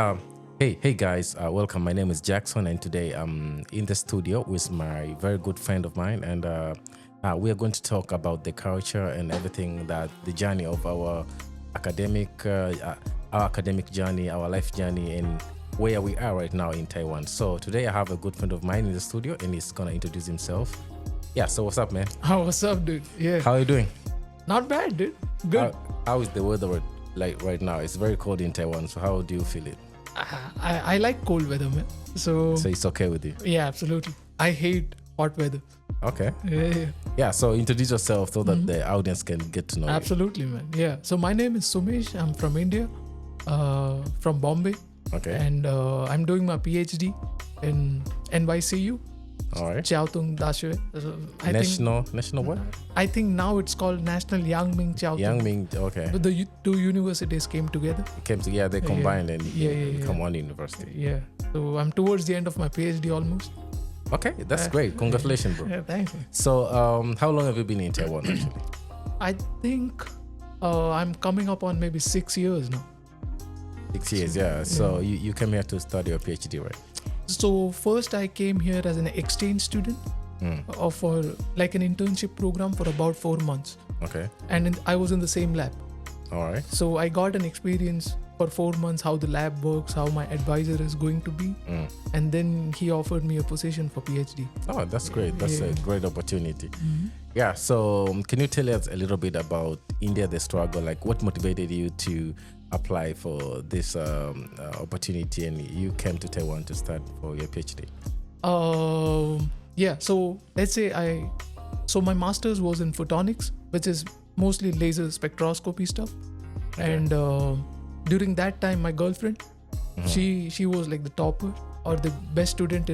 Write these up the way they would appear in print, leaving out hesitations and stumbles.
Um, hey guys, welcome. My name is Jackson, and today I'm in the studio with my very good friend of mine, and we are going to talk about the culture and everything that the journey of academic, our academic journey, our life journey, and where we are right now in Taiwan. So today I have a good friend of mine in the studio, and he's gonna introduce himself. Yeah. So what's up, man? What's up, dude? Yeah. How are you doing? Not bad, dude. Good. How is the weather like right now? It's very cold in Taiwan. So how do you feel it? I like cold weather, man. So it's okay with you? yeah, absolutely. I hate hot weather. Okay. Yeah. Yeah, so introduce yourself so that the audience can get to know Absolutely, man. Yeah. So my name is Sumesh. I'm from India, from Bombay. you. Okay. And I'm doing my PhD in NYCU, All right. Chiao Tung Dashue. National what? I think now it's called National Yang Ming Chiao Tung. Yang Ming. Okay. But the two universities came together. It came to, they combined and become yeah. one university. Yeah. So I'm towards the end of my PhD almost. Okay, that's great. Congratulations, bro. Yeah, thanks. So, how long have you been in Taiwan actually? I think I'm coming up on maybe 6 years now. 6 years, yeah. So you came here to study your PhD, right? So first I came here as an exchange student for like an internship program for about 4 months. Okay. And I was in the same lab. All right. So I got an experience for 4 months, how the lab works, how my advisor is going to be. And then he offered me a position for PhD. Oh, that's great. That's a great opportunity. Mm-hmm. Yeah. So can you tell us a little bit about India, the struggle? Like what motivated you to apply for this opportunity and you came to Taiwan to start for your PhD? Yeah, so let's say my master's was in photonics, which is mostly laser spectroscopy stuff. Okay. And during that time, my girlfriend, she was like the topper or the best student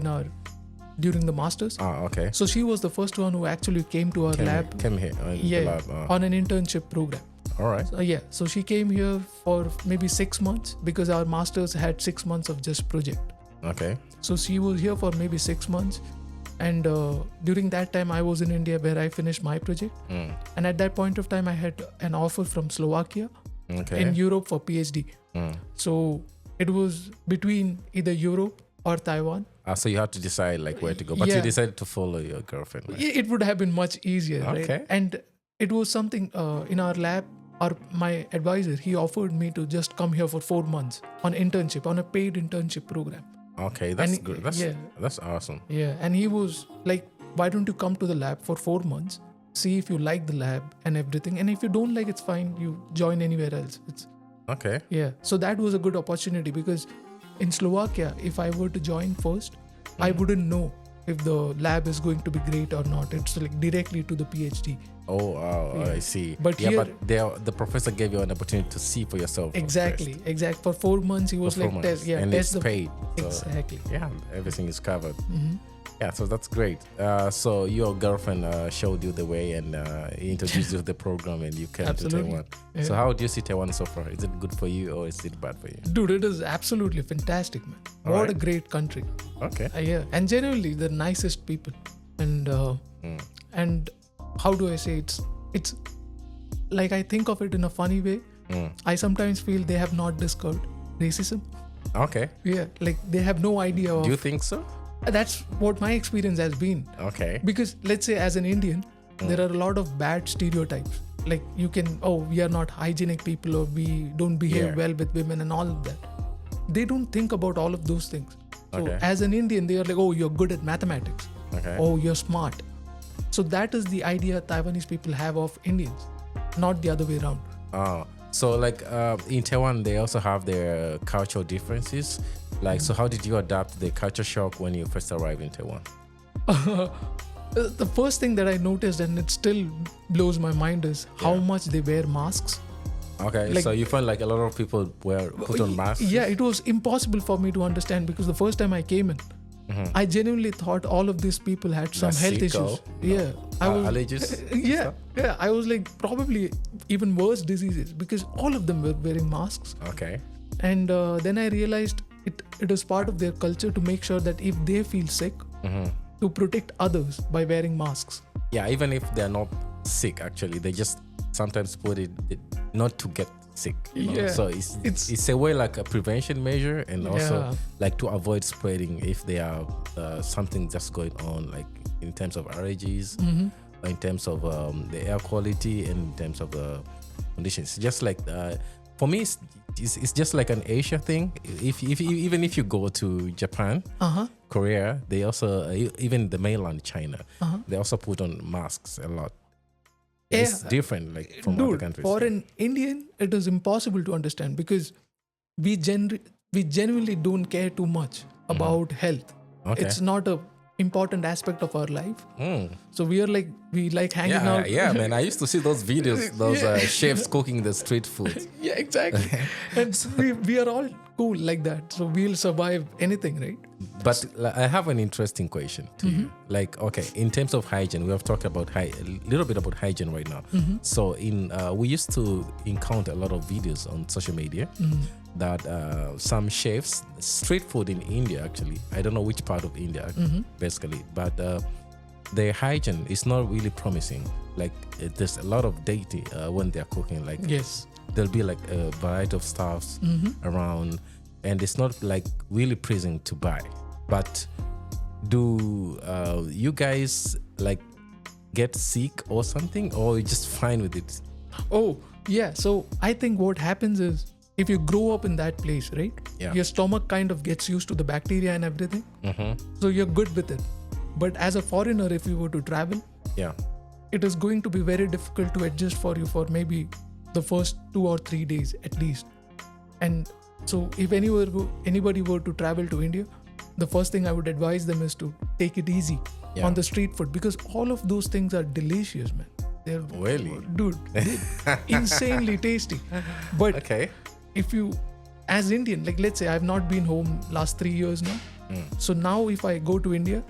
during the master's. Oh, okay. So she was the first one who actually came to our lab. Came here in the lab. On an internship program. All right. So she came here for maybe 6 months because our masters had 6 months of just project. Okay. So she was here for maybe 6 months. And during that time, I was in India where I finished my project. And at that point of time, I had an offer from Slovakia in Europe for PhD. So it was between either Europe or Taiwan. So you had to decide like where to go. But you decided to follow your girlfriend, right? It would have been much easier, Okay. right? And it was something in our lab, or my advisor, he offered me to just come here for 4 months on internship, on a paid internship program. Okay, that's good. That's awesome. Yeah, and he was like, why don't you come to the lab for 4 months, see if you like the lab and everything, and if you don't like, it's fine, you join anywhere else. Okay. Yeah, so that was a good opportunity because in Slovakia, if I were to join first, I wouldn't know if the lab is going to be great or not. It's like directly to the PhD. Oh, I see. But the professor gave you an opportunity to see for yourself. Exactly. For 4 months, he was For 4 like, months. And test it's paid. So, exactly. Yeah, everything is covered. Yeah, so that's great. So your girlfriend showed you the way and introduced you to the program and you came to Taiwan. Yeah. So how do you see Taiwan so far? Is it good for you or is it bad for you? Dude, it is absolutely fantastic, man. What a great country. Okay. Yeah, and generally the nicest people. And how do I say it's like I think of it in a funny way. I sometimes feel they have not discovered racism. Okay. Yeah, like they have no idea of. Do you think so? That's what my experience has been. Okay. Because let's say as an Indian, there are a lot of bad stereotypes. Like we are not hygienic people or we don't behave well with women and all of that. They don't think about all of those things. So as an Indian, they are like, oh, you're good at mathematics. Okay. Oh, you're smart. So that is the idea Taiwanese people have of Indians, not the other way around. So like in Taiwan, they also have their cultural differences. Like, so how did you adapt the culture shock when you first arrived in Taiwan? The first thing that I noticed, and it still blows my mind, is how much they wear masks. Okay, so you felt like a lot of people put on masks? Yeah, it was impossible for me to understand because the first time I came in, I genuinely thought all of these people had some health issues. Yeah, I was allergies. I was like probably even worse diseases because all of them were wearing masks. Okay. And then I realized it is part of their culture to make sure that if they feel sick, to protect others by wearing masks. Yeah, even if they're not sick, actually, they just sometimes put it not to get sick. You know? Yeah. So it's a way like a prevention measure, and also like to avoid spreading if there are something just going on, like in terms of allergies, or in terms of the air quality, and in terms of the conditions. Just like for me, it's just like an Asia thing. Even if you go to Japan, Korea, they also even the mainland China, they also put on masks a lot. It's different, like from other countries. For an Indian, it is impossible to understand because we genuinely don't care too much about health. Okay. It's not a important aspect of our life. So we like hanging out. Yeah, man. I used to see those videos, those chefs cooking the street food. Yeah, exactly. And so we are all cool like that. So we'll survive anything, right? But I have an interesting question to you. Like, okay, in terms of hygiene, we have talked about a little bit about hygiene right now. So we used to encounter a lot of videos on social media that some chefs, street food in India actually, I don't know which part of India basically, but their hygiene is not really promising. Like there's a lot of dirty when they're cooking. Like there'll be like a variety of stuffs around, and it's not like really pleasing to buy. But do you guys like get sick or something, or you're just fine with it? Oh yeah, so I think what happens is if you grow up in that place, right? Yeah. Your stomach kind of gets used to the bacteria and everything. So you're good with it. But as a foreigner, if you were to travel, it is going to be very difficult to adjust for you for maybe the first 2 or 3 days at least. And so if anybody were to travel to India, the first thing I would advise them is to take it easy on the street food, because all of those things are delicious, man. They're really, dude, insanely tasty. But if you, as Indian, like let's say I've not been home last 3 years now. So now if I go to India,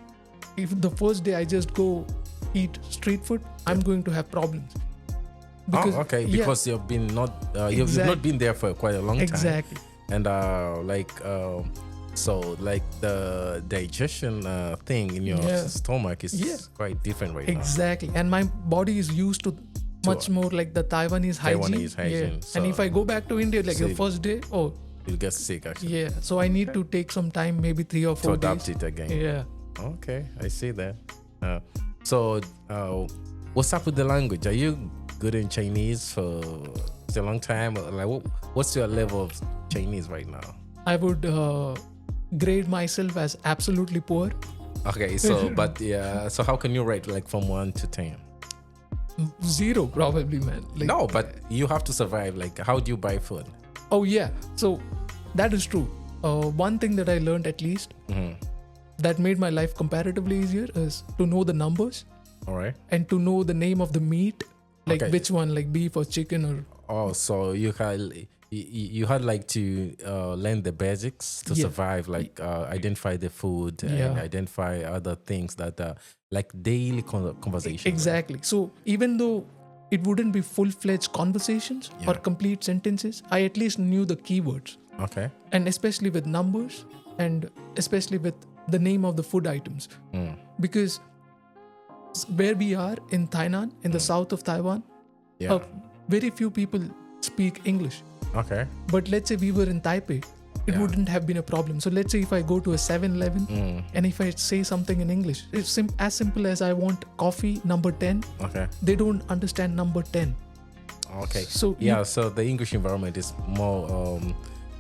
if the first day I just go eat street food, I'm going to have problems. Because, because you've been you've not been there for quite a long time. Exactly. And so like the digestion thing in your stomach is quite different right now. Exactly. And my body is used to much more like the Taiwanese hygiene. So and if I go back to India, like the first day, you'll get sick actually. Yeah. So I need to take some time, maybe 3 or 4 days. To adapt it again. Yeah. Okay, I see that. So what's up with the language? Are you good in Chinese for a long time? Like, what's your level of Chinese right now? I would grade myself as absolutely poor. Okay, so so how can you rate like from 1 to 10? 0 probably, man. Like, no, but you have to survive. Like, how do you buy food? Oh yeah, so that is true. One thing that I learned at least that made my life comparatively easier is to know the numbers. All right. And to know the name of the meat, like which one, like beef or chicken or. Oh, so you had like to learn the basics to survive, like identify the food and identify other things that are like daily conversation. Exactly. So even though it wouldn't be full-fledged conversations or complete sentences, I at least knew the keywords. Okay. And especially with numbers and especially with the name of the food items. Because where we are in Tainan, in the south of Taiwan, very few people speak English. Okay. But let's say we were in Taipei, it wouldn't have been a problem. So let's say if I go to a 7-Eleven and if I say something in English, it's as simple as I want coffee number 10. Okay. They don't understand number 10. Okay. So so the English environment is more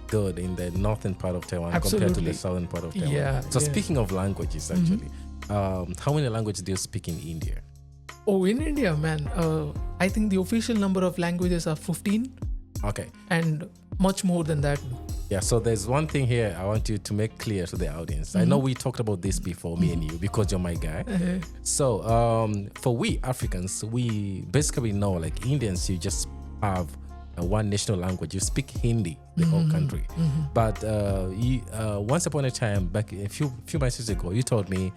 good in the northern part of Taiwan compared to the southern part of Taiwan. Yeah. So speaking of languages, actually, how many languages do you speak in India? Oh, in India, man, I think the official number of languages are 15. Okay. And much more than that. Yeah, so there's one thing here I want you to make clear to the audience. I know we talked about this before, me and you, because you're my guy. So for we Africans, we basically know, like Indians, you just have one national language. You speak Hindi, the whole country. But once upon a time, back a few months ago, you told me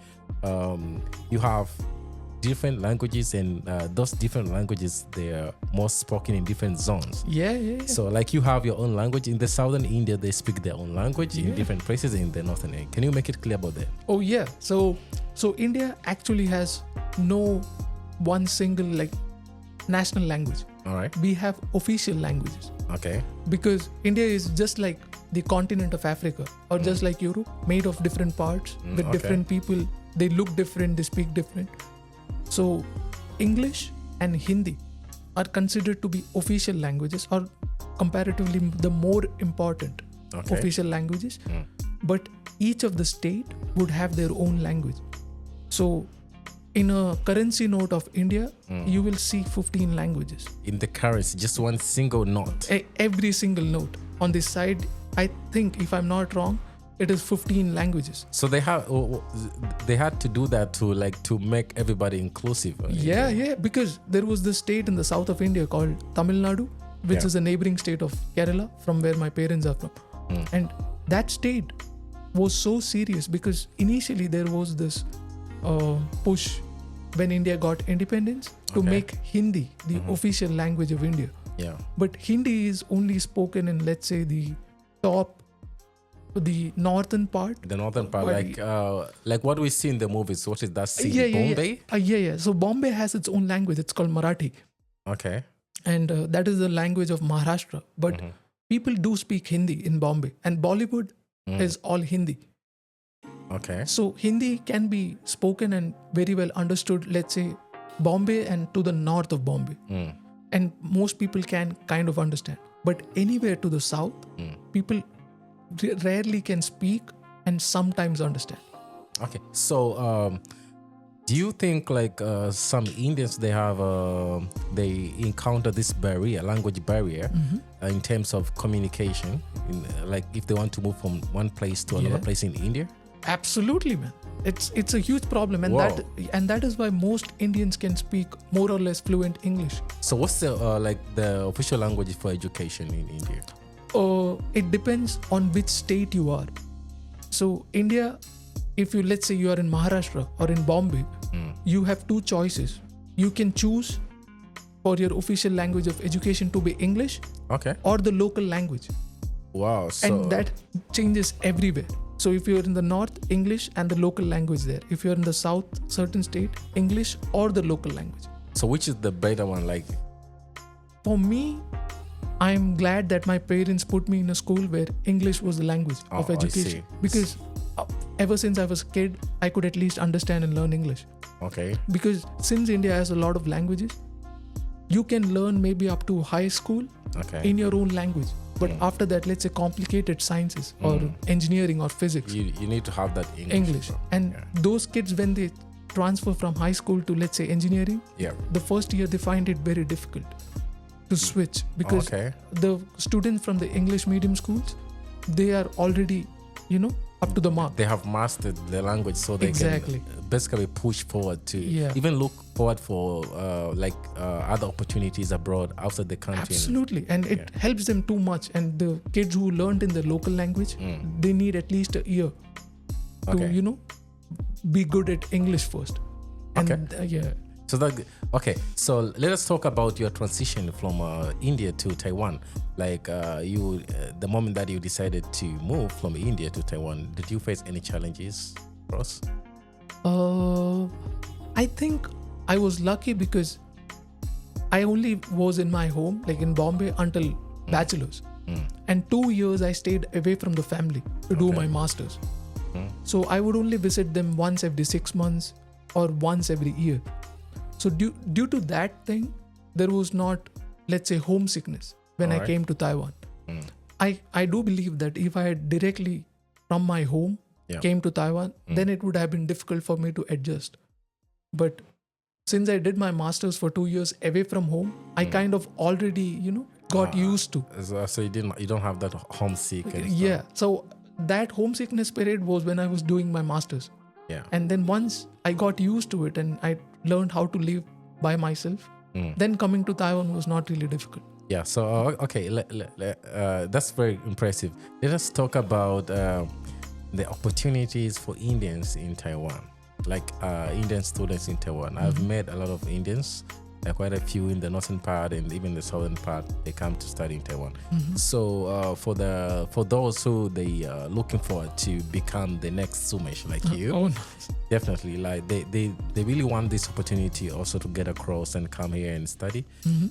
you have different languages, and those different languages, they are more spoken in different zones. Yeah. So like you have your own language. In the southern India, they speak their own language in different places in the northern India. Can you make it clear about that? Oh yeah. So India actually has no one single like national language. All right. We have official languages. Okay. Because India is just like the continent of Africa, or just like Europe, made of different parts with different people. They look different, they speak different. So English and Hindi are considered to be official languages, or comparatively the more important official languages. But each of the state would have their own language. So in a currency note of India, you will see 15 languages. In the currency, just one single note. Every single note. On this side, I think, if I'm not wrong, it is 15 languages. So they had to do that to make everybody inclusive. Yeah, because there was this state in the south of India called Tamil Nadu, which is a neighboring state of Kerala, from where my parents are from. And that state was so serious because initially there was this push when India got independence to make Hindi the official language of India. Yeah. But Hindi is only spoken in, let's say, the northern part. The northern part, like what we see in the movies. What is that city? Bombay? Yeah. So Bombay has its own language. It's called Marathi. Okay. And that is the language of Maharashtra. But people do speak Hindi in Bombay. And Bollywood is all Hindi. Okay. So Hindi can be spoken and very well understood, let's say, Bombay and to the north of Bombay. And most people can kind of understand. But anywhere to the south, people rarely can speak and sometimes understand. Okay. So do you think some Indians, they encounter this language barrier in terms of communication, if they want to move from one place to another place in India? Absolutely, man. It's a huge problem, and that is why most Indians can speak more or less fluent English. So what's the official language for education in India? It depends on which state you are. So India, if let's say you are in Maharashtra or in Bombay, you have two choices. You can choose for your official language of education to be English, or the local language. Wow. And that changes everywhere. So if you're in the north, English and the local language there. If you're in the south, certain state, English or the local language. So which is the better one? For me, I'm glad that my parents put me in a school where English was the language of education. Because ever since I was a kid, I could at least understand and learn English. Okay. Because since India has a lot of languages, you can learn maybe up to high school in your own language. But after that, let's say complicated sciences or engineering or physics, you need to have that English. And those kids, when they transfer from high school to, let's say, engineering, the first year they find it very difficult to switch, because the students from the English medium schools, they are already, up to the mark. They have mastered the language, so they can basically push forward to even look forward for other opportunities abroad, outside the country. Absolutely. And it helps them too much. And the kids who learned in the local language, they need at least a year to, be good at English first. And So let us talk about your transition from India to Taiwan. The moment that you decided to move from India to Taiwan, did you face any challenges, Ross? I think I was lucky because I only was in my home, in Bombay, until bachelor's. And 2 years I stayed away from the family to do my master's. So I would only visit them once every 6 months or once every year. So due to that thing, there was not, let's say, homesickness when I came to Taiwan. I do believe that if I had directly from my home came to Taiwan, then it would have been difficult for me to adjust. But since I did my master's for 2 years away from home, I kind of already, got used to. So you don't have that homesick. So that homesickness period was when I was doing my master's. And then once I got used to it and I learned how to live by myself, then coming to Taiwan was not really difficult. Yeah, so that's very impressive. Let us talk about the opportunities for Indians in Taiwan, Indian students in Taiwan. I've met a lot of Indians quite a few in the northern part and even the southern part. They come to study in Taiwan. So for those who they are looking forward to become the next Sumesh like you, Oh, nice. definitely like they really want this opportunity also to get across and come here and study.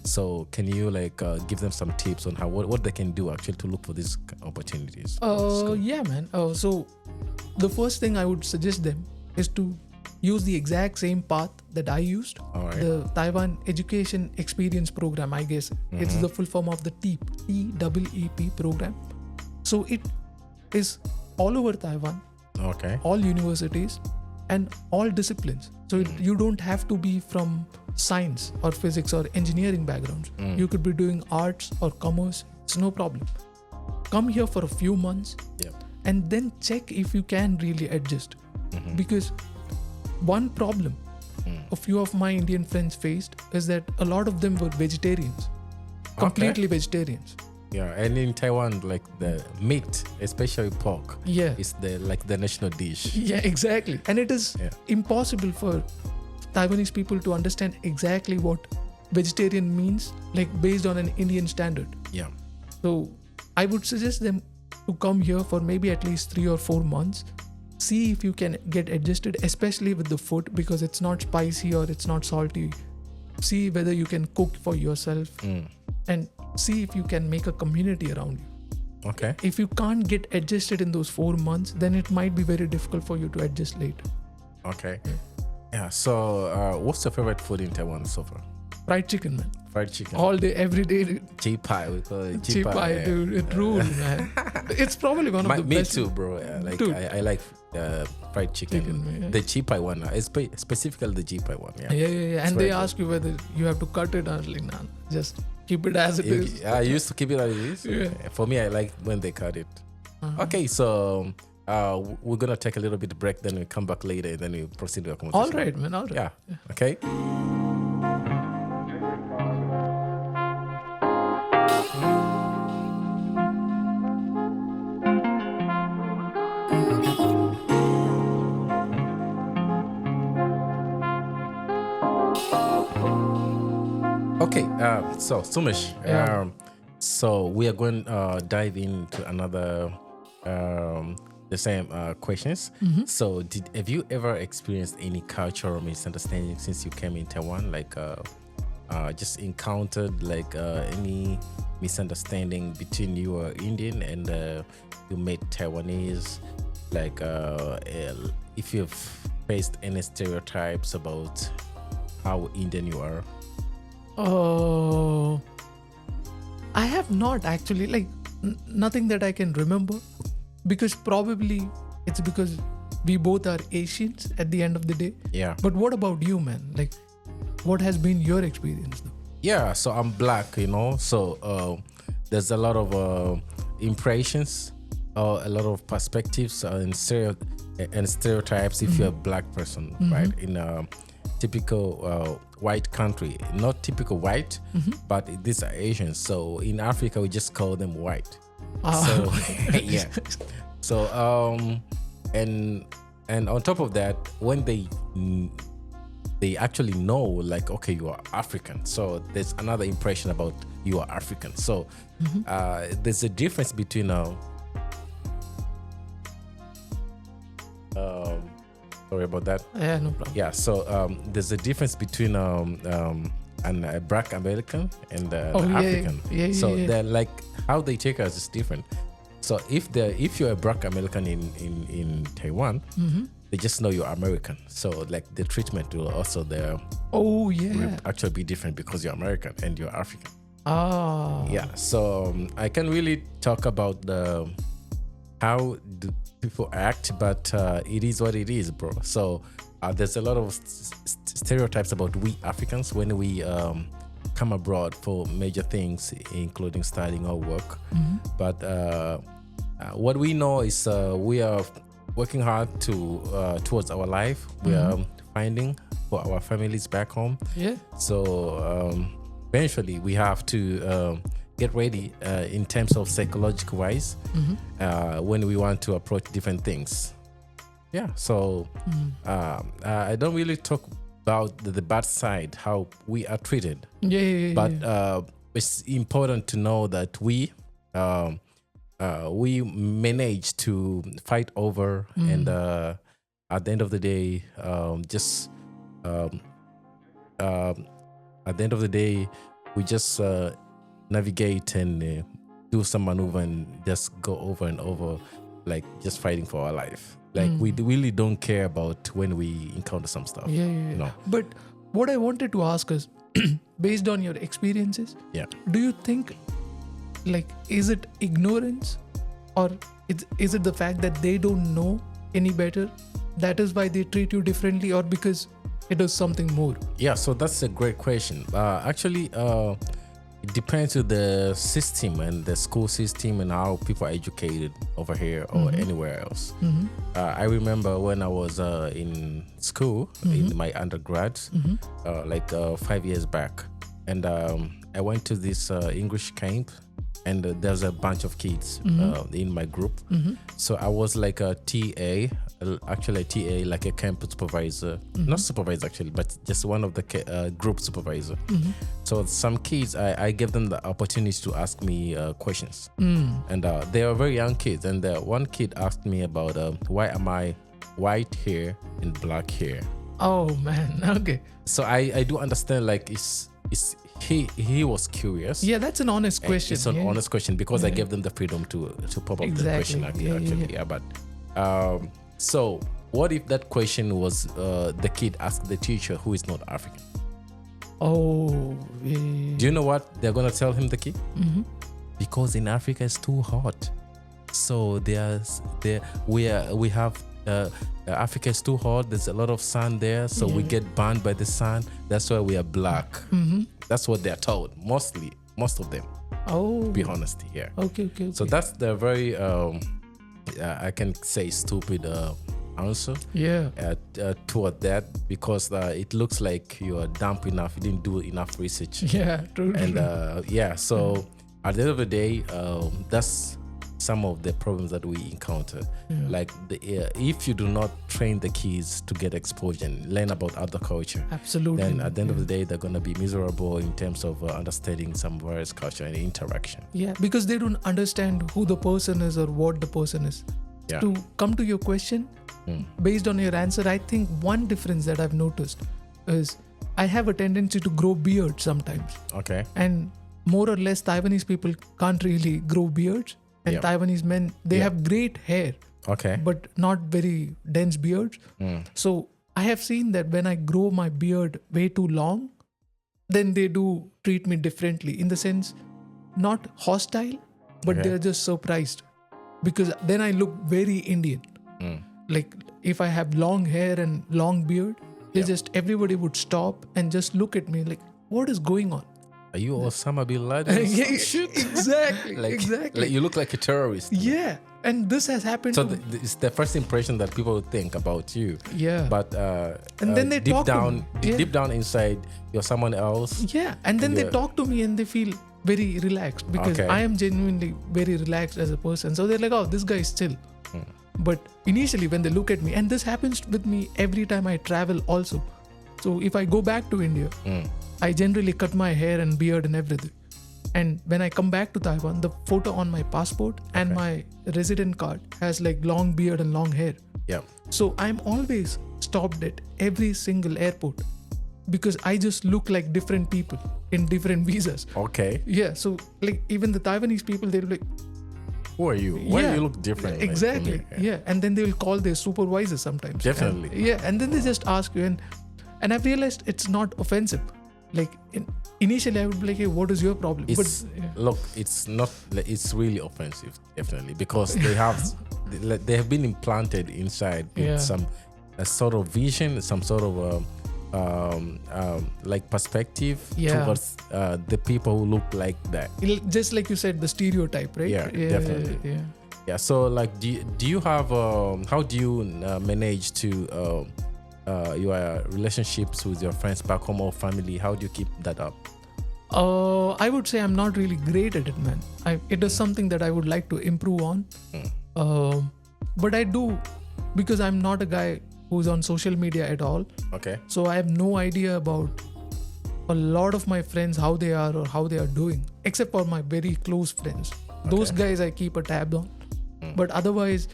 So can you like give them some tips on how what they can do actually to look for these opportunities? Yeah, man. So the first thing I would suggest them is to use the exact same path that I used. All right. The Taiwan Education Experience Program, I guess. It's the full form of the TEEP, TEEP program. So it is all over Taiwan, Okay. all universities and all disciplines. So you don't have to be from science or physics or engineering backgrounds. You could be doing arts or commerce. It's no problem. Come here for a few months Yeah. and then check if you can really adjust. Because one problem a few of my Indian friends faced is that a lot of them were vegetarians, completely vegetarians. Yeah, and in Taiwan, like the meat, especially pork, Yeah. is the national dish. Yeah, exactly. And it is impossible for Taiwanese people to understand exactly what vegetarian means, like based on an Indian standard. Yeah. So I would suggest them to come here for maybe at least 3 or 4 months. See if you can get adjusted, especially with the food, because it's not spicy or it's not salty. See whether you can cook for yourself and see if you can make a community around you. Okay. If you can't get adjusted in those 4 months, then it might be very difficult for you to adjust later. Okay. Yeah. So, what's your favorite food in Taiwan so far? Fried chicken, man. Fried chicken. All day, every day. Chi pie, we call it. Cheap pie, yeah. dude. It rules, man. It's probably one of the Me best. too, bro. Yeah, like Dude. I like fried chicken. Chicken, yeah. The chi pie one, specifically the chi pie one. Yeah. Yeah. And very they good. ask you whether you have to cut it. I was like, nah, just keep it as it is. I used to keep it as it is. Yeah. For me, I like when they cut it. Okay, so we're gonna take a little bit of break, then we come back later, then we proceed with our conversation. All right, man. All right. Yeah. Okay. Okay, so Sumesh, Yeah. so we are going to dive into another the same questions. So, have you ever experienced any cultural misunderstanding since you came in Taiwan? Like, just encountered like any misunderstanding between you or Indian and you met Taiwanese? Like, if you've faced any stereotypes about how Indian you are? I have not actually, like nothing that I can remember, because probably it's because we both are Asians at the end of the day. Yeah. But what about you, man? Like, what has been your experience though? Yeah, so I'm black, so there's a lot of impressions, a lot of perspectives and stereotypes if you're a black person, right? In a typical white country, not typical white, but these are Asians. So in Africa, we just call them white. So yeah. So and on top of that, when they actually know, like, okay, you are African, so there's another impression about you are African. So there's a difference between sorry about that. Yeah, no problem. Yeah, so there's a difference between a black American and an African. So they're like, how they take us is different. So if you're a black American in Taiwan, they just know you're American. So like the treatment will also will actually be different because you're American and you're African. Yeah. So I can really talk about how do people act, but it is what it is, bro. So there's a lot of stereotypes about we Africans when we come abroad for major things, including studying or work. But what we know is we are working hard towards our life. We are finding for our families back home. Yeah. So eventually we have to get ready in terms of psychological wise when we want to approach different things. Yeah. So I don't really talk about the bad side, how we are treated. But it's important to know that we manage to fight over, and at the end of the day, at the end of the day, we just navigate and do some maneuver and just go over and over, like just fighting for our life. Like we really don't care about when we encounter some stuff. No. But what I wanted to ask is, based on your experiences, do you think, like, is it ignorance, or is it the fact that they don't know any better, that is why they treat you differently, or because it is something more? Yeah, so that's a great question. Actually, it depends on the system and the school system and how people are educated over here or anywhere else. I remember when I was in school, in my undergrad, like 5 years back, and I went to this English camp, and there's a bunch of kids in my group. So I was like a TA, actually a TA, like a camp supervisor, not supervisor actually, but just one of the group supervisor. So some kids, I gave them the opportunity to ask me questions, and they are very young kids. And one kid asked me about why am I white hair and black hair? Oh man, okay. So I do understand, like he was curious. Yeah, that's an honest question. It's an honest question, because I gave them the freedom to pop up the question. Actually. But so what if that question was the kid asked the teacher who is not African? Oh, do you know what they're gonna tell him, the kid? Because in Africa it's too hot. So we have Africa is too hot. There's a lot of sun there, so we get burned by the sun. That's why we are black. That's what they're told. Most of them. Oh, to be honest, yeah. Okay. So that's the very I can say stupid answer. Toward that, because it looks like you are dumb enough. You didn't do enough research. Yeah, true. And so at the end of the day, that's some of the problems that we encounter. Like if you do not train the kids to get exposure and learn about other culture, absolutely, then at the end of the day they're going to be miserable in terms of understanding some various culture and interaction. Because they don't understand who the person is or what the person is. To come to your question, based on your answer, I think one difference that I've noticed is I have a tendency to grow beard sometimes. Okay. And more or less Taiwanese people can't really grow beards. And Taiwanese men, they have great hair, but not very dense beards. So I have seen that when I grow my beard way too long, then they do treat me differently, in the sense, not hostile, but they're just surprised, because then I look very Indian. Like if I have long hair and long beard, everybody would stop and just look at me like, what is going on? Are you Osama bin Laden? Exactly. Like you look like a terrorist. Yeah, and this has happened. So it's the first impression that people think about you. Yeah. But and then they deep down inside, you're someone else. Yeah, and then they talk to me and they feel very relaxed, because I am genuinely very relaxed as a person. So they're like, oh, this guy is chill. But initially when they look at me, and this happens with me every time I travel also. So if I go back to India, I generally cut my hair and beard and everything. And when I come back to Taiwan, the photo on my passport and my resident card has like long beard and long hair. Yeah. So I'm always stopped at every single airport, because I just look like different people in different visas. Okay. Yeah. So like even the Taiwanese people, they're like, who are you? Why do you look different? Exactly. Like, yeah. And then they will call their supervisor sometimes. Definitely. And then they just ask you, and I've realized it's not offensive. Like initially I would be like, hey, what is your problem? Look, it's not. It's really offensive, definitely, because they have been implanted inside with some sort of vision, some sort of like perspective towards the people who look like that. Just like you said, the stereotype, right? Yeah, definitely. Yeah. So like, do you have? How do you manage to? Your relationships with your friends back home or family, how do you keep that up? I would say I'm not really great at it, man. It is something that I would like to improve on. But I do, because I'm not a guy who's on social media at all. Okay. So I have no idea about a lot of my friends, how they are or how they are doing, except for my very close friends. Those guys I keep a tab on. But otherwise,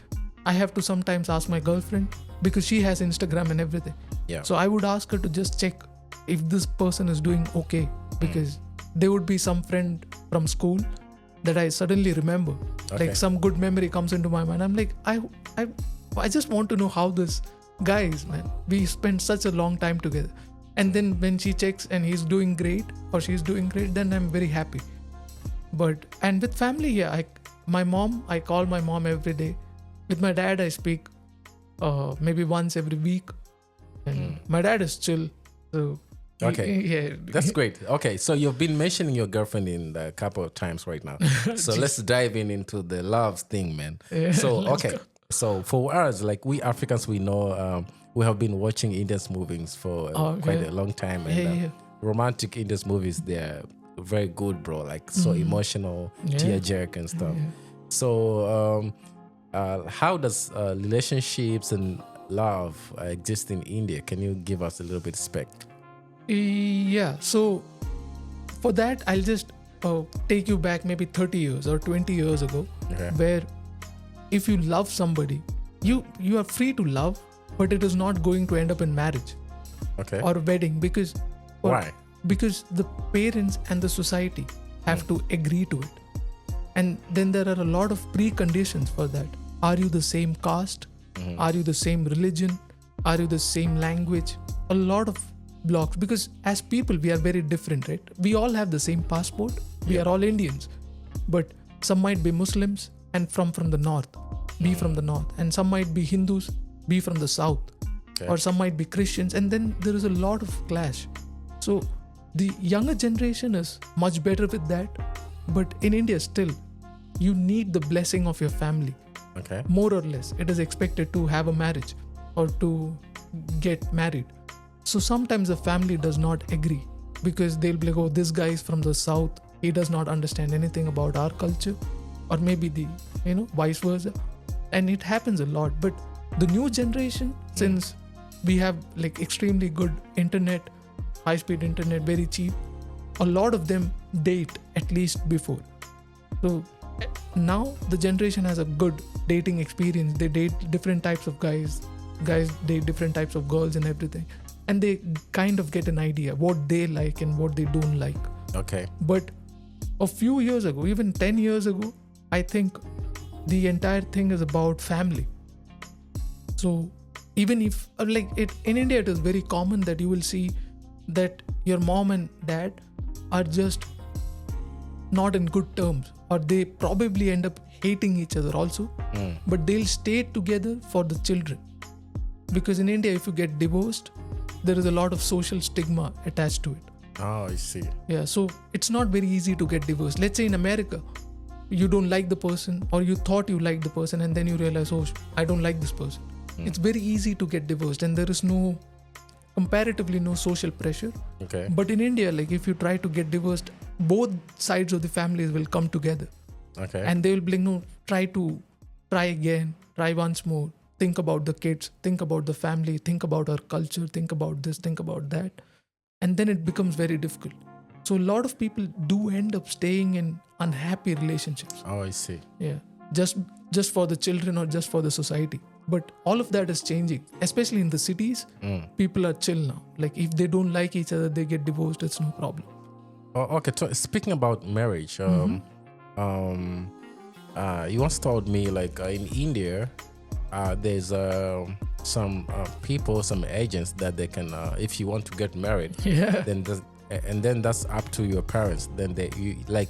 I have to sometimes ask my girlfriend because she has Instagram and everything. Yeah. So I would ask her to just check if this person is doing okay, because there would be some friend from school that I suddenly remember. Like some good memory comes into my mind. I'm like, I just want to know how this guy is, man. We spent such a long time together. And then when she checks and he's doing great or she's doing great, then I'm very happy. And with family, yeah, I call my mom every day. With my dad, I speak maybe once every week. And my dad is chill. So yeah. That's great. Okay, so you've been mentioning your girlfriend in a couple of times right now. So let's dive into the love thing, man. Yeah, so so for us, like we Africans, we know we have been watching Indian movies for quite a long time, and romantic Indian movies, they're very good, bro. Like so emotional, tearjerk and stuff. Yeah. So how does relationships and love exist in India? Can you give us a little bit of spec? Yeah, so for that, I'll just take you back maybe 30 years or 20 years ago, where if you love somebody, you are free to love, but it is not going to end up in marriage or wedding because why? Because the parents and the society have to agree to it. And then there are a lot of preconditions for that. Are you the same caste? Are you the same religion? Are you the same language? A lot of blocks, because as people we are very different, right? We all have the same passport. We are all Indians, but some might be Muslims and from the north, be from the north, and some might be Hindus, be from the south, or some might be Christians, and then there is a lot of clash. So the younger generation is much better with that, but in India still you need the blessing of your family. More or less it is expected to have a marriage or to get married. So sometimes the family does not agree because they'll be like, oh, this guy is from the south, he does not understand anything about our culture, or maybe the vice versa, and it happens a lot. But the new generation, since we have like extremely good internet, high-speed internet, very cheap, a lot of them date at least before. So now the generation has a good dating experience. They date different types of guys date different types of girls and everything, and they kind of get an idea what they like and what they don't like. But a few years ago, even 10 years ago, I think the entire thing is about family. So even if in India, it is very common that you will see that your mom and dad are just not in good terms, or they probably end up hating each other also, but they'll stay together for the children. Because in India, if you get divorced, there is a lot of social stigma attached to it. Oh, I see. Yeah, so it's not very easy to get divorced. Let's say in America, you don't like the person, or you thought you liked the person, and then you realize, oh, I don't like this person. It's very easy to get divorced, and there is comparatively no social pressure. But in India, like if you try to get divorced, both sides of the families will come together. And they will be like, no, try again, try once more. Think about the kids, think about the family, think about our culture, think about this, think about that. And then it becomes very difficult. So a lot of people do end up staying in unhappy relationships. Oh, I see. Yeah, just for the children or just for the society. But all of that is changing, especially in the cities. People are chill now. Like if they don't like each other, they get divorced. It's no problem. Oh, okay. So speaking about marriage, you once told me like in India, there's some people, some agents that they can, if you want to get married, then that's up to your parents. Then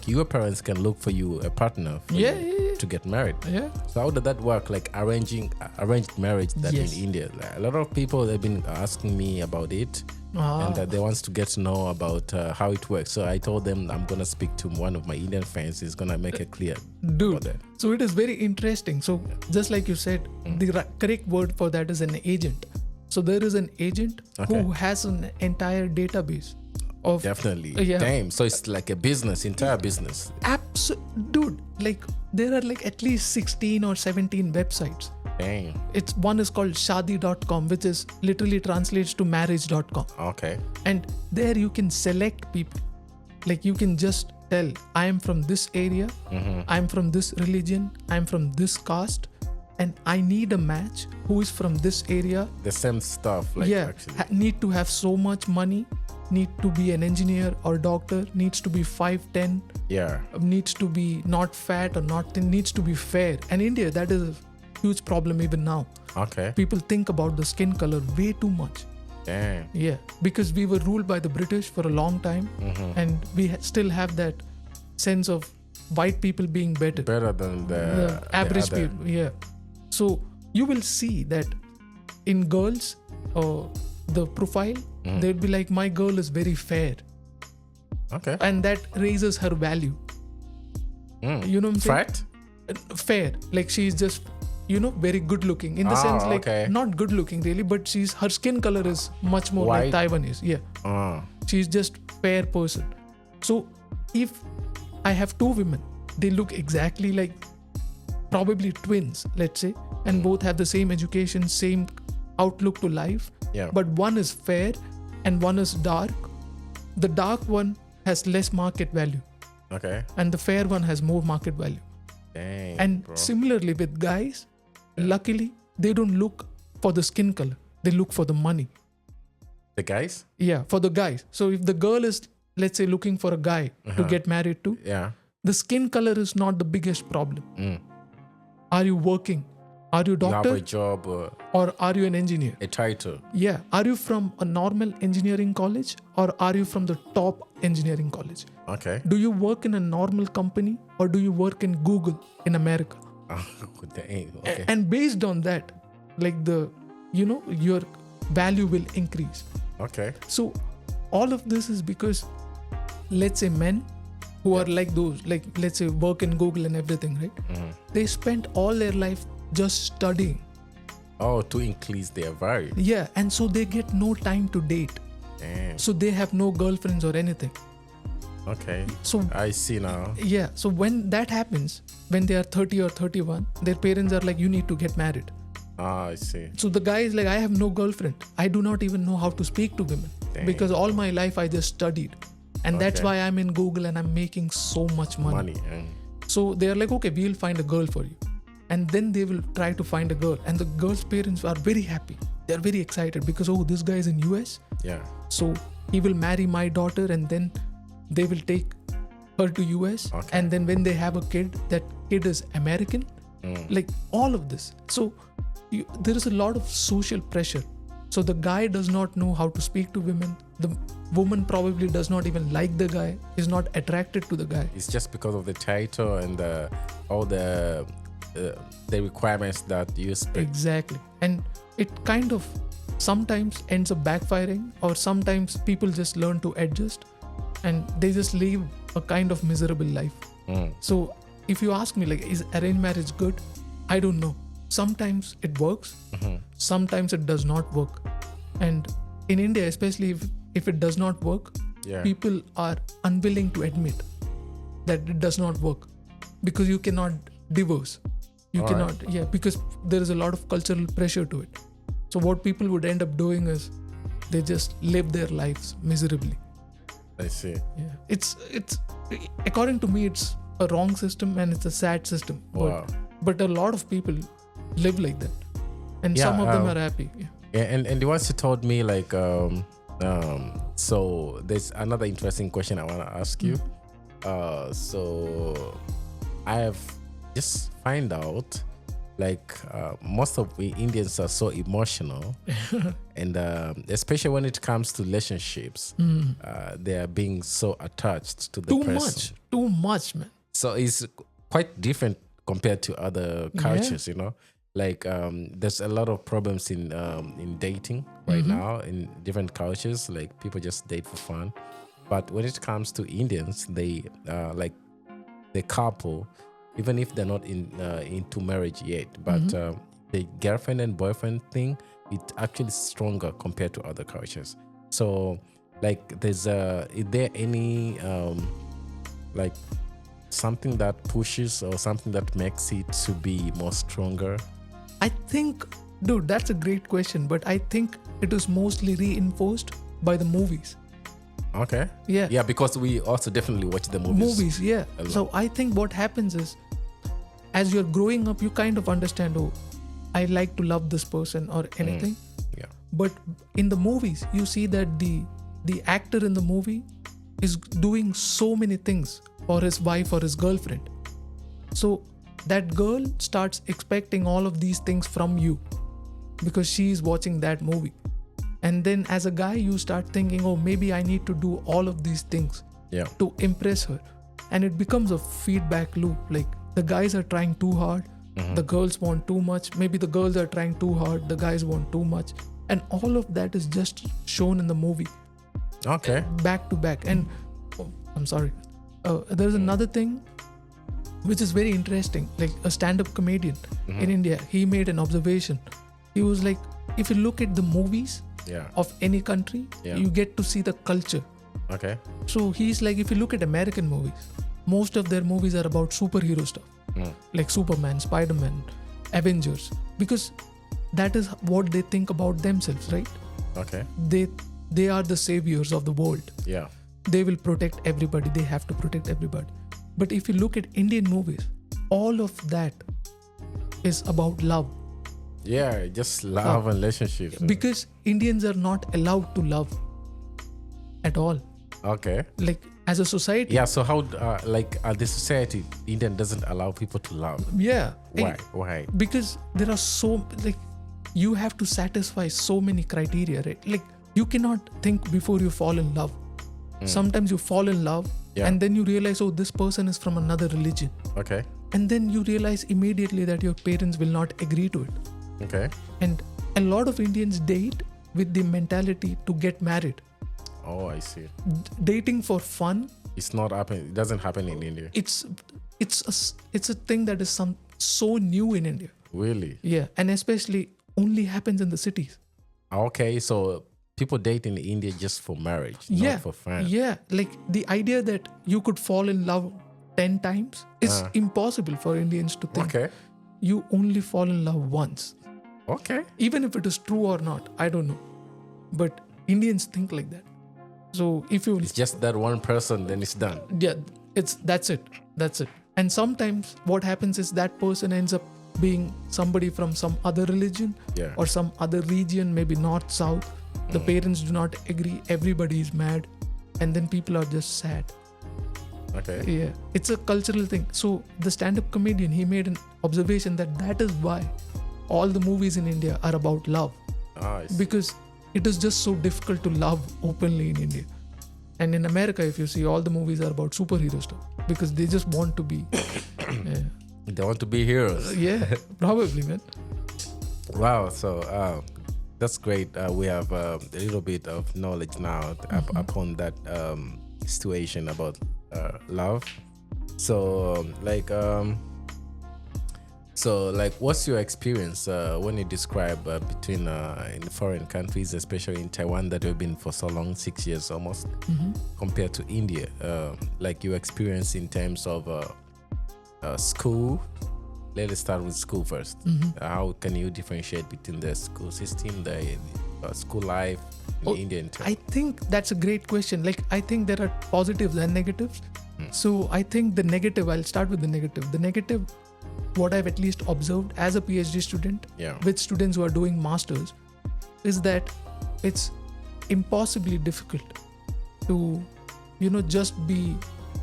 your parents can look for you a partner for you to get married. So how did that work? Like arranged marriage that in India, like, a lot of people they've been asking me about it, and that they want to get to know about how it works. So I told them I'm gonna speak to one of my Indian friends. He's gonna make it clear. Dude, so it is very interesting. So just like you said, the correct word for that is an agent. So there is an agent who has an entire database of definitely. Damn. So it's like a business, entire business. Dude, like there are like at least 16 or 17 websites Dang. One is called shadi.com, which is literally translates to marriage.com. Okay. And there you can select people. Like you can just tell, I am from this area, I'm from this religion, I'm from this caste, and I need a match who is from this area. The same stuff, like actually. Need to have so much money, need to be an engineer or doctor, needs to be 5'10", needs to be not fat or not thin, needs to be fair. And India, that is a huge problem even now. Okay. People think about the skin color way too much. Damn. Yeah, because we were ruled by the British for a long time, and we still have that sense of white people being better than the average the people. Yeah. So you will see that in girls, the profile, they'll be like, my girl is very fair. Okay. And that raises her value. You know what I'm saying? Fat? Fair. Like she's just, very good looking. In the sense, like, not good looking really, but her skin color is much more white. like Taiwanese. Yeah. She's just fair person. So if I have two women, they look exactly like probably twins, let's say, and both have the same education, same outlook to life. Yeah. But one is fair and one is dark. The dark one has less market value. Okay. And the fair one has more market value. Dang. And bro. similarly with guys, luckily, they don't look for the skin color. They look for the money. The guys? Yeah, for the guys. So if the girl is, let's say, looking for a guy to get married to, the skin color is not the biggest problem. Are you working? Are you a doctor? Have a job. Or are you an engineer? A title. Yeah. Are you from a normal engineering college or are you from the top engineering college? Okay. Do you work in a normal company or do you work in Google in America? Dang. Okay. And based on that, like your value will increase. Okay. So all of this is because, let's say, men who are like those, like let's say work in Google and everything, right? They spent all their life just studying. Oh, to increase their value. Yeah, and so they get no time to date. Damn. So they have no girlfriends or anything. Okay. So I see now. Yeah. So when that happens, when they are 30 or 31, their parents are like, you need to get married. I see. So the guy is like, I have no girlfriend. I do not even know how to speak to women. Dang. Because all my life I just studied. And that's why I'm in Google and I'm making so much money. So they're like, okay, we'll find a girl for you. And then they will try to find a girl. And the girl's parents are very happy. They're very excited because, oh, this guy is in US. Yeah. So he will marry my daughter and then they will take her to US. Okay. And then when they have a kid, that kid is American. Like all of this. So there is a lot of social pressure. So the guy does not know how to speak to women. The woman probably does not even like the guy, is not attracted to the guy. It's just because of the title and all the requirements that you expect. Exactly. And it kind of sometimes ends up backfiring, or sometimes people just learn to adjust and they just live a kind of miserable life. So if you ask me, like, is arranged marriage good? I don't know. Sometimes it works, sometimes it does not work. And in India, especially if it does not work, people are unwilling to admit that it does not work because you cannot divorce. You cannot, because there is a lot of cultural pressure to it. So what people would end up doing is they just live their lives miserably. I see. Yeah, it's according to me, it's a wrong system and it's a sad system. Wow. But a lot of people live like that, and some of them are happy. And once you told me, like, so there's another interesting question I want to ask you. So I have just find out, like, most of we Indians are so emotional, and especially when it comes to relationships, they are being so attached to the person. Too much, man. So it's quite different compared to other cultures, you know. Like, there's a lot of problems in dating right now in different cultures. Like, people just date for fun, but when it comes to Indians, they like the couple, even if they're not into marriage yet, but the girlfriend and boyfriend thing, it's actually stronger compared to other cultures. So, like, is there any like something that pushes or something that makes it to be more stronger I think, dude, that's a great question, but I think it is mostly reinforced by the movies. Okay. Yeah. Yeah, because we also definitely watch the movies. Yeah. So I think what happens is, as you're growing up, you kind of understand, oh, I like to love this person or anything. Yeah. But in the movies, you see that the actor in the movie is doing so many things for his wife or his girlfriend. So that girl starts expecting all of these things from you because she is watching that movie. And then as a guy, you start thinking, oh, maybe I need to do all of these things to impress her. And it becomes a feedback loop. Like the guys are trying too hard. The girls want too much. Maybe the girls are trying too hard. The guys want too much. And all of that is just shown in the movie. Okay. Back to back. And I'm sorry. There's another thing which is very interesting. Like a stand-up comedian in India, he made an observation. He was like, if you look at the movies of any country, you get to see the culture. Okay. So he's like, if you look at American movies, most of their movies are about superhero stuff. Like Superman, Spider-Man, Avengers. Because that is what they think about themselves, right? Okay. They are the saviors of the world. Yeah. They will protect everybody. They have to protect everybody. But if you look at Indian movies, all of that is about love. Yeah, just love and relationships. Because Indians are not allowed to love at all. Okay. Like as a society. Yeah, so how, the society, Indian doesn't allow people to love. Yeah. Why? Because there are you have to satisfy so many criteria, right? Like you cannot think before you fall in love. Sometimes you fall in love and then you realize, oh, this person is from another religion. Okay. And then you realize immediately that your parents will not agree to it. Okay. And a lot of Indians date with the mentality to get married. Oh, I see. Dating for fun. It's not happening. It doesn't happen in India. It's a thing that is so new in India. Really? Yeah, and especially only happens in the cities. Okay, so people date in India just for marriage, not for fun. Yeah, like the idea that you could fall in love 10 times is impossible for Indians to think. Okay. You only fall in love once. Okay. Even if it is true or not, I don't know. But Indians think like that. So it's just that one person, then it's done. Yeah, that's it. And sometimes what happens is that person ends up being somebody from some other religion or some other region, maybe north, south. The parents do not agree. Everybody is mad. And then people are just sad. Okay. Yeah. It's a cultural thing. So the stand-up comedian, he made an observation that is why all the movies in India are about love. Because it is just so difficult to love openly in India. And in America, if you see, all the movies are about superhero stuff because they just want to be. They want to be heroes. Yeah, probably, man. Wow. So that's great. We have a little bit of knowledge now upon that situation about love. So what's your experience when you describe between in foreign countries, especially in Taiwan that we've been for so long, 6 years almost, compared to India? Like your experience in terms of school. Let's start with school first. How can you differentiate between the school system, the school life in India and Taiwan? I think that's a great question. Like, I think there are positives and negatives. So I think the negative, I'll start with the negative. The negative, what I've at least observed as a PhD student with students who are doing masters, is that it's impossibly difficult to, just be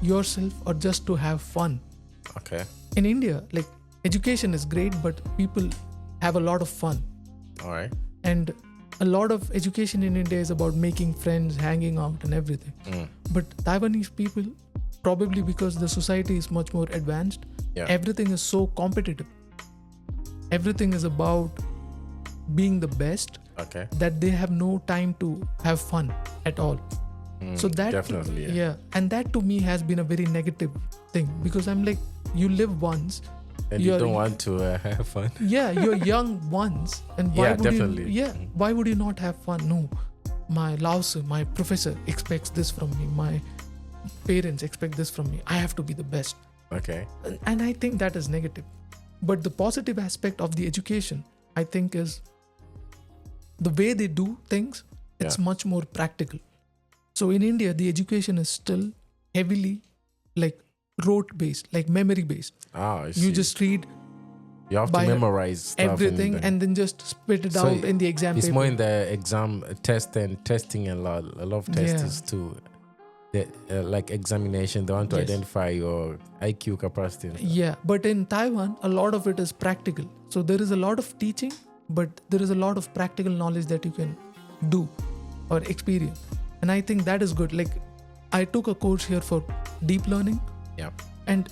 yourself or just to have fun. Okay. In India, like, education is great, but people have a lot of fun. All right. And a lot of education in India is about making friends, hanging out and everything. But Taiwanese people, probably because the society is much more advanced, everything is so competitive. Everything is about being the best that they have no time to have fun at all. So that definitely, and that to me has been a very negative thing because I'm like, you live once and you don't want to have fun. Yeah, you're young once, and why would definitely. Why would you not have fun? No, my Laos, my professor expects this from me. My parents expect this from me. I have to be the best. Okay. And I think that is negative But the positive aspect of the education, I think, is the way they do things. It's much more practical. So in India, the education is still heavily like rote based, like memory based. I see. You just read. You have to memorize stuff everything and then just spit it out in the exam it's paper. more in the exam testing and a lot of testers too. Like examination, they want to identify your IQ capacity. Yeah, but in Taiwan, a lot of it is practical. So there is a lot of teaching, but there is a lot of practical knowledge that you can do or experience. And I think that is good. Like I took a course here for deep learning. Yeah. And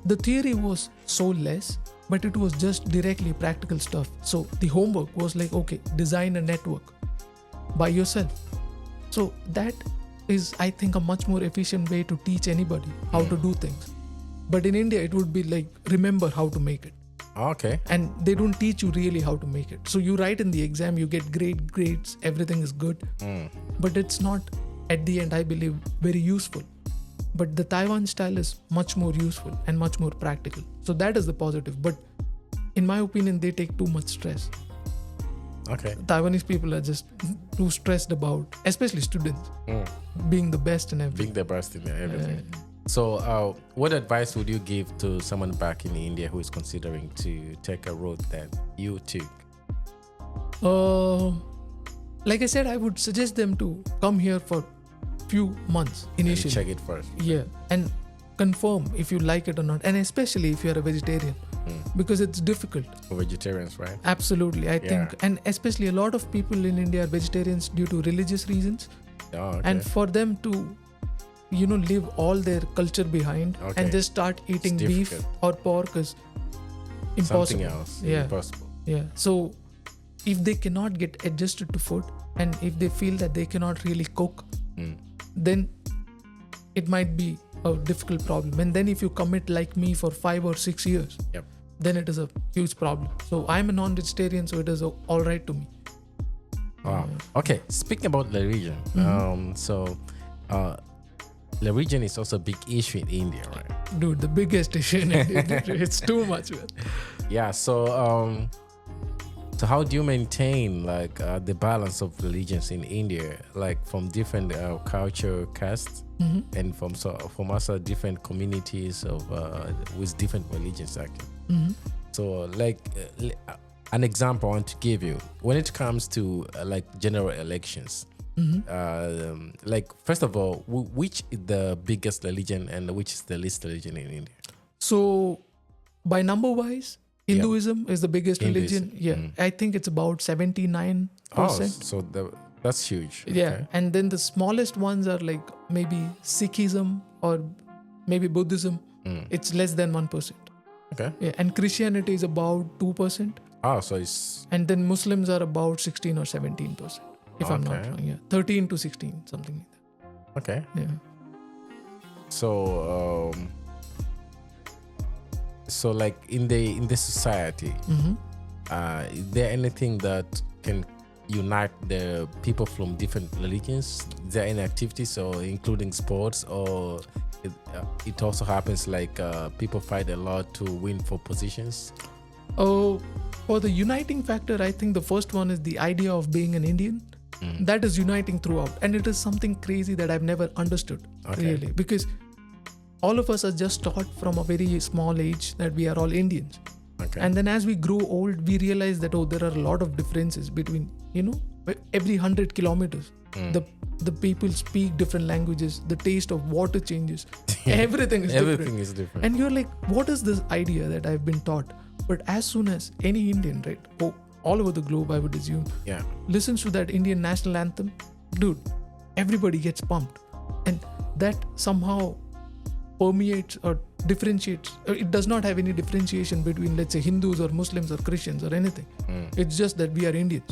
the theory was so less, but it was just directly practical stuff. So the homework was like, okay, design a network by yourself. So that is, I think, a much more efficient way to teach anybody how to do things. But in India, it would be like, remember how to make it. Okay. And they don't teach you really how to make it. So you write in the exam, you get great grades, everything is good. But it's not, at the end, I believe, very useful. But the Taiwan style is much more useful and much more practical. So that is the positive. But in my opinion, they take too much stress. Okay. Taiwanese people are just too stressed about, especially students, being the best in everything. Being the best in everything. So what advice would you give to someone back in India who is considering to take a road that you took? Like I said, I would suggest them to come here for few months initially. And check it first. Yeah. And confirm if you like it or not. And especially if you're a vegetarian. Because it's difficult. For vegetarians, right? Absolutely. I think, and especially a lot of people in India are vegetarians due to religious reasons. Oh, okay. And for them to, leave all their culture behind and just start eating beef or pork is impossible. Something else. Yeah. Impossible. Yeah. So if they cannot get adjusted to food and if they feel that they cannot really cook, then it might be a difficult problem. And then if you commit like me for 5 or 6 years, then it is a huge problem. So I'm a non-vegetarian, so it is all right to me. Wow. Okay. Speaking about the region, the region is also a big issue in India, right? Dude, the biggest issue in India. It's too much, man. Yeah. So how do you maintain like the balance of religions in India, like from different culture castes and from also different communities of with different religions actually? So like an example I want to give you when it comes to like general elections. Like first of all, which is the biggest religion and which is the least religion in India? So by number wise, Hinduism is the biggest religion. Yeah, I think it's about 79%. Oh, so that's huge. Yeah, okay. And then the smallest ones are like maybe Sikhism or maybe Buddhism. It's less than 1%. Okay. Yeah, and Christianity is about 2%. Oh, so it's... And then Muslims are about 16 or 17%, if I'm not wrong. Yeah, 13 to 16, something like that. Okay. Yeah. So like in the society, is there anything that can unite the people from different religions? Is there any activities, or including sports, or it also happens like people fight a lot to win for positions? Oh, for the uniting factor, I think the first one is the idea of being an Indian. That is uniting throughout, and it is something crazy that I've never understood really, because all of us are just taught from a very small age that we are all Indians. Okay. And then as we grow old, we realize that, there are a lot of differences between, every 100 kilometers, the people speak different languages, the taste of water changes, everything is different. Everything is different. And you're like, what is this idea that I've been taught? But as soon as any Indian, right, all over the globe, I would assume, listens to that Indian national anthem, dude, everybody gets pumped. And that somehow permeates or differentiates. It does not have any differentiation between, let's say, Hindus or Muslims or Christians or anything. It's just that we are Indians.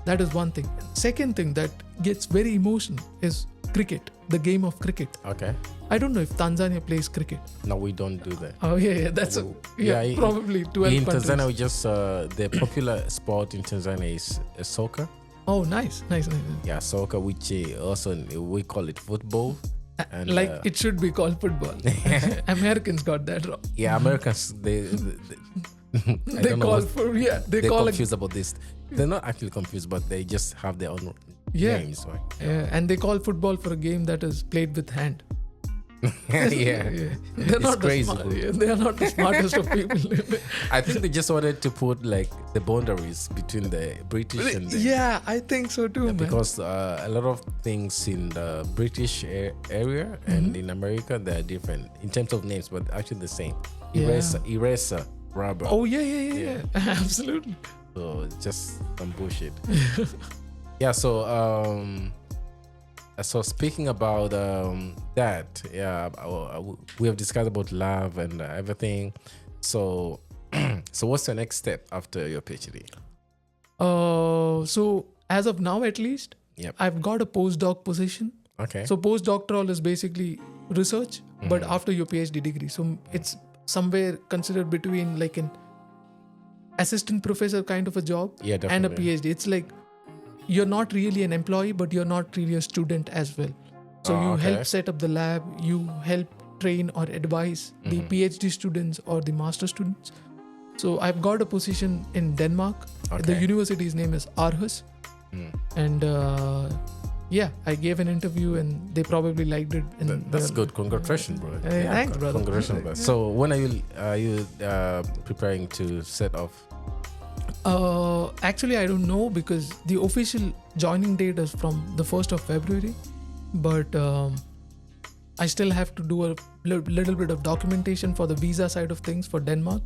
That is one thing. Second thing that gets very emotional is cricket, the game of cricket. Okay. I don't know if Tanzania plays cricket. No, we don't do that. Oh yeah, that's probably 12 in countries. Tanzania, we just the popular sport in Tanzania is soccer. Oh, nice. Yeah, soccer, which also we call it football. And, like it should be called football. Americans got that wrong. Yeah, Americans they they're confused about this. They're not actually confused, but they just have their own names, right? Yeah, and they call football for a game that is played with hand. Yeah. They're not crazy. They are not the smartest of people. I think they just wanted to put like the boundaries between the British and the, yeah, I think so too, man. because a lot of things in the British area and in America, they're different in terms of names, but actually the same. Eraser, rubber. Oh yeah. Absolutely. So just some bullshit. Yeah. So speaking about that, we have discussed about love and everything. So, so what's your next step after your PhD? So as of now, at least, I've got a postdoc position. Okay. So postdoctoral is basically research, but after your PhD degree. So it's somewhere considered between like an assistant professor kind of a job and a PhD. It's like you're not really an employee, but you're not really a student as well. So you help set up the lab, you help train or advise the PhD students or the master students. So I've got a position in Denmark. The university's name is Aarhus. And I gave an interview and they probably liked it. And that's good. Congratulations, bro. Thanks, brother. Congratulations, brother. So when are you preparing to set off? Actually, I don't know because the official joining date is from the 1st of February. But I still have to do a little bit of documentation for the visa side of things for Denmark,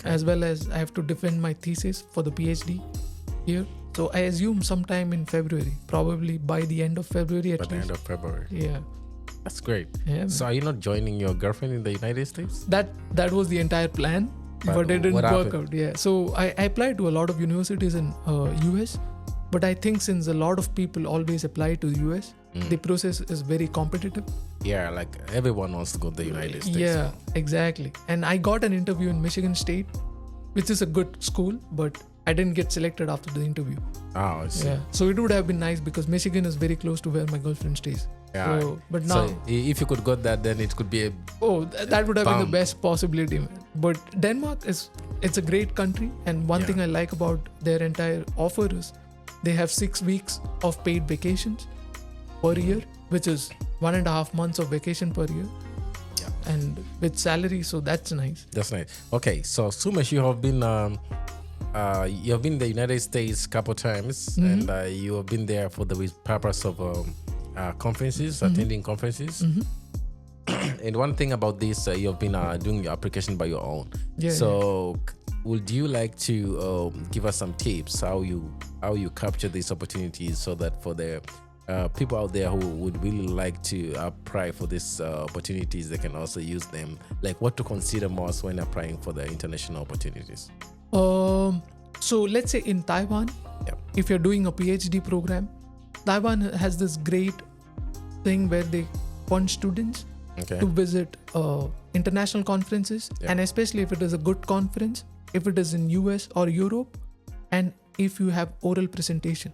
as well as I have to defend my thesis for the PhD here. So I assume sometime in February, probably by the end of February at least. By the end of February. Yeah. That's great. Yeah, so are you not joining your girlfriend in the United States? That was the entire plan, but it didn't work out. Yeah. So I applied to a lot of universities in US, but I think since a lot of people always apply to the US, the process is very competitive. Yeah, like everyone wants to go to the United States. Yeah, exactly. And I got an interview in Michigan State, which is a good school, but I didn't get selected after the interview. Oh, I see. Yeah. So it would have been nice because Michigan is very close to where my girlfriend stays. Yeah. So, but now, so if you could got that, then it could be a that would have been the best possibility. But Denmark it's a great country, and one thing I like about their entire offer is they have 6 weeks of paid vacations per year, which is 1.5 months of vacation per year. Yeah. And with salary, so that's nice. That's nice. Okay, so Sumesh, you have been in the United States a couple times, and you have been there for the purpose of conferences, attending conferences. And one thing about this, you have been doing your application by your own. Would you like to give us some tips how you capture these opportunities so that for the people out there who would really like to apply for these opportunities, they can also use them? Like what to consider most when applying for the international opportunities? So let's say in Taiwan, if you're doing a PhD program, Taiwan has this great thing where they fund students to visit international conferences, and especially if it is a good conference, if it is in US or Europe, and if you have oral presentation.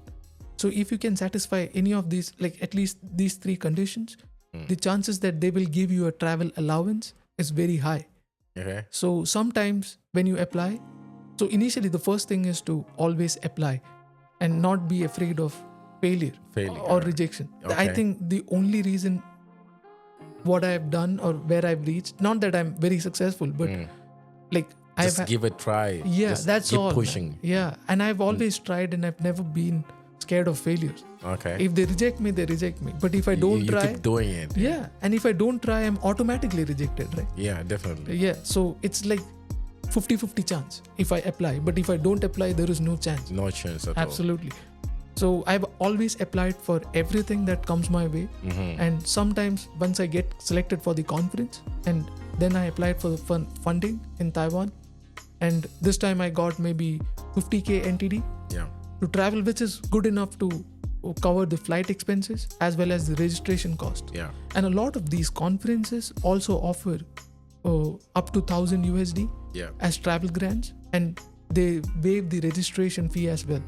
So if you can satisfy any of these, like at least these 3 conditions, the chances that they will give you a travel allowance is very high. Okay. So sometimes when you apply, so initially the first thing is to always apply and not be afraid of failure or rejection. I think the only reason what I've done or where I've reached, not that I'm very successful, but like just give it a try. Yeah, just that's keep all. Pushing. Yeah, and I've always tried, and I've never been scared of failures. Okay. If they reject me, they reject me. But if I don't try, you keep doing it. Yeah, and if I don't try, I'm automatically rejected, right? Yeah, definitely. Yeah, so it's like 50-50 chance if I apply, but if I don't apply, there is no chance. No chance at all. Absolutely. So I've always applied for everything that comes my way, and sometimes once I get selected for the conference, and then I applied for the funding in Taiwan, and this time I got maybe 50K NTD to travel, which is good enough to cover the flight expenses as well as the registration cost. Yeah. And a lot of these conferences also offer up to 1,000 USD as travel grants, and they waive the registration fee as well.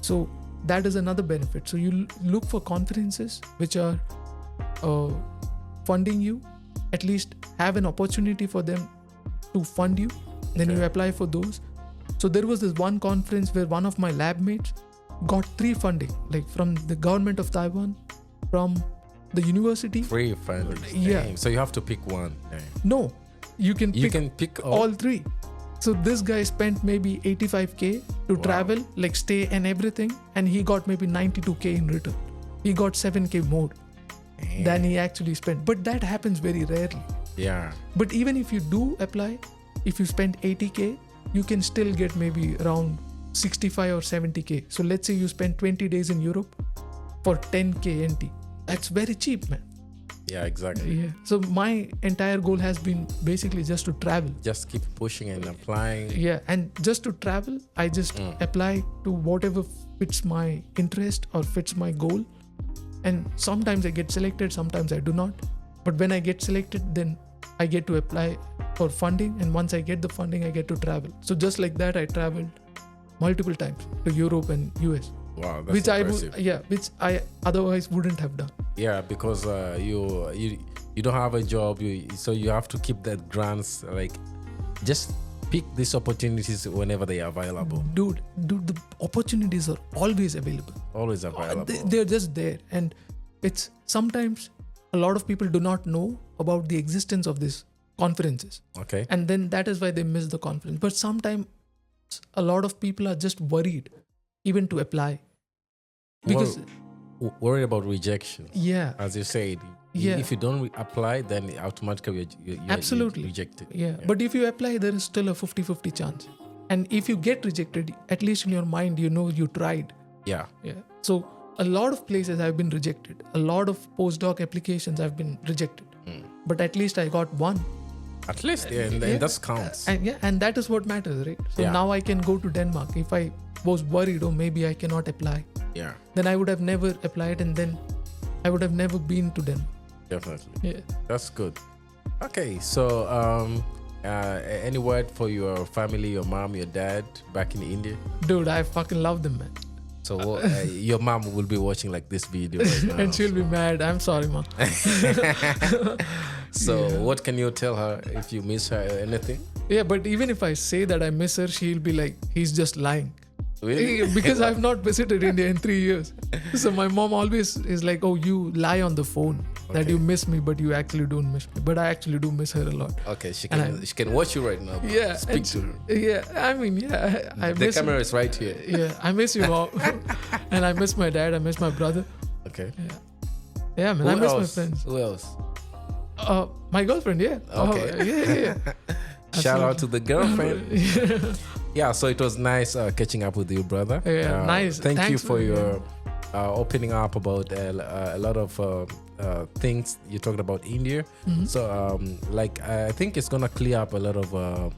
So that is another benefit. So you look for conferences which are funding you, at least have an opportunity for them to fund you. Then you apply for those. So there was this one conference where one of my lab mates got 3 funding, like from the government of Taiwan, from the university. Free funding. Yeah. Dang. So you have to pick one. Dang. No, you can pick all 3. So this guy spent maybe 85K to travel, like stay and everything, and he got maybe 92K in return. He got 7K more than he actually spent. But that happens very rarely. Yeah. But even if you do apply, if you spend 80K, you can still get maybe around 65 or 70K. So let's say you spend 20 days in Europe for 10K NT. That's very cheap, man. Yeah, exactly. Yeah. So my entire goal has been basically just to travel. Just keep pushing and applying. Yeah. And just to travel, I just apply to whatever fits my interest or fits my goal. And sometimes I get selected, sometimes I do not. But when I get selected, then I get to apply for funding. And once I get the funding, I get to travel. So just like that, I traveled multiple times to Europe and US. Wow, that's impressive. Which I otherwise wouldn't have done. Yeah, because you don't have a job, so you have to keep that grants. Like, just pick these opportunities whenever they are available. Dude, the opportunities are always available. Always available. They're just there, and it's sometimes a lot of people do not know about the existence of these conferences. Okay. And then that is why they miss the conference. But sometimes a lot of people are just worried even to apply. Because worried about rejection. Yeah. As you said. Yeah. If you don't apply, then automatically you're absolutely rejected. Yeah. But if you apply, there is still a 50-50 chance. And if you get rejected, at least in your mind, you know you tried. Yeah. Yeah. So a lot of places have been rejected. A lot of postdoc applications have been rejected. But at least I got one. At least, and that counts. And that is what matters, right? So now I can go to Denmark. If I was worried, or maybe I cannot apply, then I would have never applied, and then I would have never been to Denmark. Definitely. Yeah. That's good. Okay, so any word for your family, your mom, your dad back in India? Dude, I fucking love them, man. So your mom will be watching like this video right now. And she'll be mad. I'm sorry, mom. So what can you tell her if you miss her or anything? Yeah, but even if I say that I miss her, she'll be like, he's just lying. Really? Because I've not visited India in 3 years. So my mom always is like, oh, you lie on the phone that you miss me, but you actually don't miss me. But I actually do miss her a lot. Okay, she can watch you right now. Yeah. Speak to her. Yeah, I mean, yeah. I the miss camera is right here. Yeah, I miss you, mom. And I miss my dad. I miss my brother. Okay. Yeah, man. I miss my friends. Who else? My girlfriend, yeah. Okay. Yeah. Shout out to the girlfriend. Yeah, so it was nice catching up with you, brother. Yeah, nice. Thank you for your opening up about a lot of things you talked about India. So, I think it's gonna clear up a lot of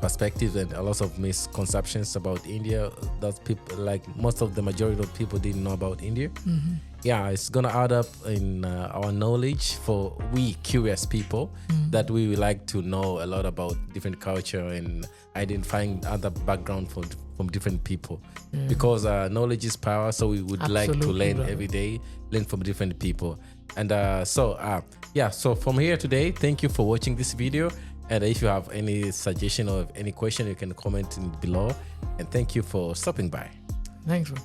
perspectives and a lot of misconceptions about India that people, like most of the majority of people, didn't know about India. Yeah, it's gonna add up in our knowledge for we curious people that we would like to know a lot about different culture and identifying other background from different people, because knowledge is power. So we would like to learn every day, learn from different people. And so from here today, thank you for watching this video. And if you have any suggestion or any question, you can comment below. And thank you for stopping by. Thanks, bro.